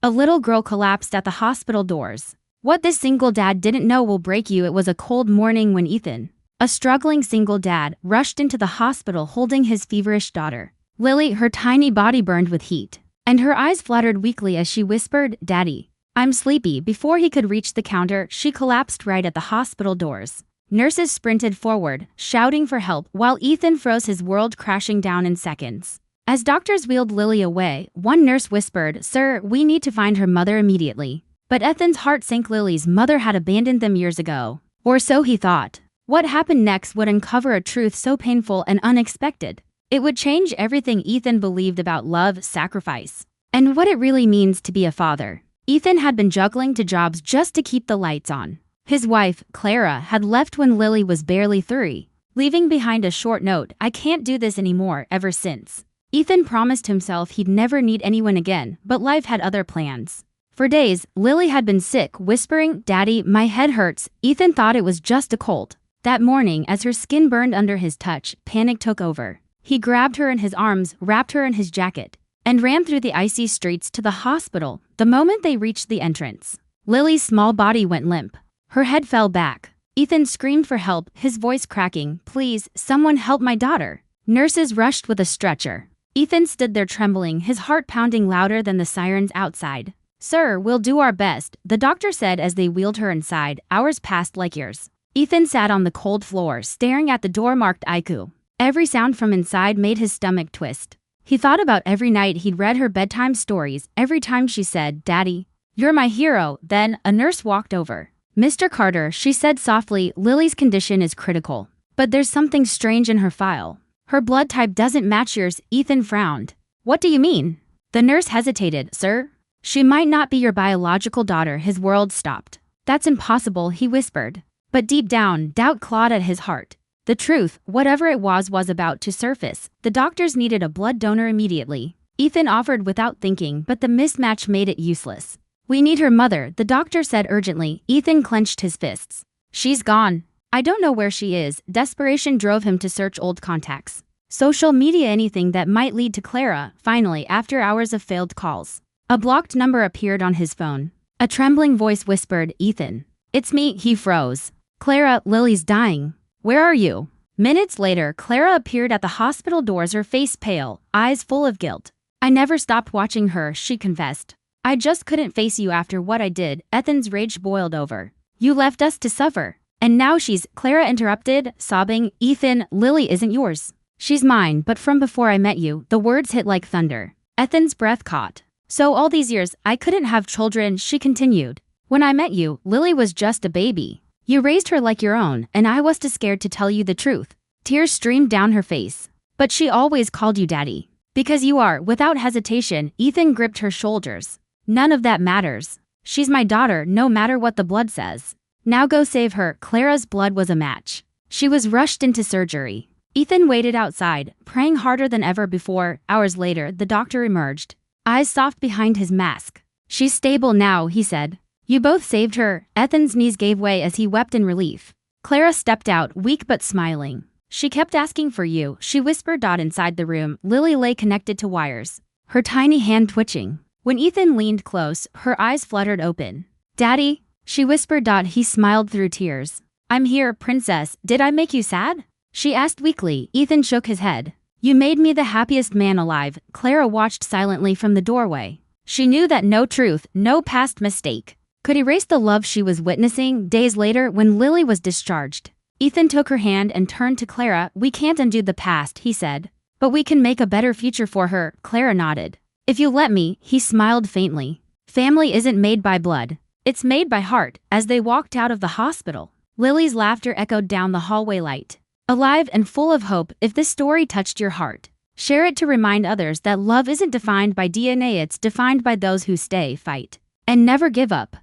A little girl collapsed at the hospital doors. What this single dad didn't know will break you. It was a cold morning when Ethan, a struggling single dad, rushed into the hospital holding his feverish daughter. Lily, her tiny body burned with heat, and her eyes fluttered weakly as she whispered, "Daddy, I'm sleepy." Before he could reach the counter, she collapsed right at the hospital doors. Nurses sprinted forward, shouting for help, while Ethan froze, his world crashing down in seconds. As doctors wheeled Lily away, one nurse whispered, "Sir, we need to find her mother immediately." But Ethan's heart sank. Lily's mother had abandoned them years ago. Or so he thought. What happened next would uncover a truth so painful and unexpected. It would change everything Ethan believed about love, sacrifice, and what it really means to be a father. Ethan had been juggling two jobs just to keep the lights on. His wife, Clara, had left when Lily was barely 3, leaving behind a short note, "I can't do this anymore." Ever since, Ethan promised himself he'd never need anyone again, but life had other plans. For days, Lily had been sick, whispering, "Daddy, my head hurts." Ethan thought it was just a cold. That morning, as her skin burned under his touch, panic took over. He grabbed her in his arms, wrapped her in his jacket, and ran through the icy streets to the hospital. The moment they reached the entrance, Lily's small body went limp. Her head fell back. Ethan screamed for help, his voice cracking, "Please, someone help my daughter." Nurses rushed with a stretcher. Ethan stood there trembling, his heart pounding louder than the sirens outside. "Sir, we'll do our best," the doctor said as they wheeled her inside. Hours passed like years. Ethan sat on the cold floor, staring at the door marked Aiku. Every sound from inside made his stomach twist. He thought about every night he'd read her bedtime stories, every time she said, "Daddy, you're my hero." Then, a nurse walked over. "Mr. Carter," she said softly, "Lily's condition is critical. But there's something strange in her file. Her blood type doesn't match yours." Ethan frowned. "What do you mean?" The nurse hesitated. "Sir, she might not be your biological daughter." His world stopped. "That's impossible," he whispered. But deep down, doubt clawed at his heart. The truth, whatever it was about to surface. The doctors needed a blood donor immediately. Ethan offered without thinking, but the mismatch made it useless. "We need her mother," the doctor said urgently. Ethan clenched his fists. "She's gone. I don't know where she is." Desperation drove him to search old contacts, social media, anything that might lead to Clara. Finally, after hours of failed calls, a blocked number appeared on his phone. A trembling voice whispered, "Ethan." "It's me." He froze. "Clara, Lily's dying. Where are you?" Minutes later, Clara appeared at the hospital doors, her face pale, eyes full of guilt. "I never stopped watching her," she confessed. "I just couldn't face you after what I did." Ethan's rage boiled over. "You left us to suffer. And now she's—" Clara interrupted, sobbing. "Ethan, Lily isn't yours. She's mine, but from before I met you." The words hit like thunder. Ethan's breath caught. "So all these years, I couldn't have children," she continued. "When I met you, Lily was just a baby. You raised her like your own, and I was too scared to tell you the truth." Tears streamed down her face. "But she always called you Daddy. Because you are." Without hesitation, Ethan gripped her shoulders. "None of that matters. She's my daughter, no matter what the blood says. Now go save her." Clara's blood was a match. She was rushed into surgery. Ethan waited outside, praying harder than ever before. Hours later, the doctor emerged, eyes soft behind his mask. "She's stable now," he said. "You both saved her." Ethan's knees gave way as he wept in relief. Clara stepped out, weak but smiling. "She kept asking for you," she whispered. Inside the room, Lily lay connected to wires, her tiny hand twitching. When Ethan leaned close, her eyes fluttered open. "Daddy?" she whispered. He smiled through tears. "I'm here, princess. Did I make you sad?" she asked weakly. Ethan shook his head. "You made me the happiest man alive." Clara watched silently from the doorway. She knew that no truth, no past mistake, could erase the love she was witnessing. Days later, when Lily was discharged, Ethan took her hand and turned to Clara. "We can't undo the past," he said, "but we can make a better future for her." Clara nodded. "If you let me," he smiled faintly. "Family isn't made by blood. It's made by heart." As they walked out of the hospital, Lily's laughter echoed down the hallway, light, alive and full of hope. If this story touched your heart, share it to remind others that love isn't defined by DNA, it's defined by those who stay, fight, and never give up.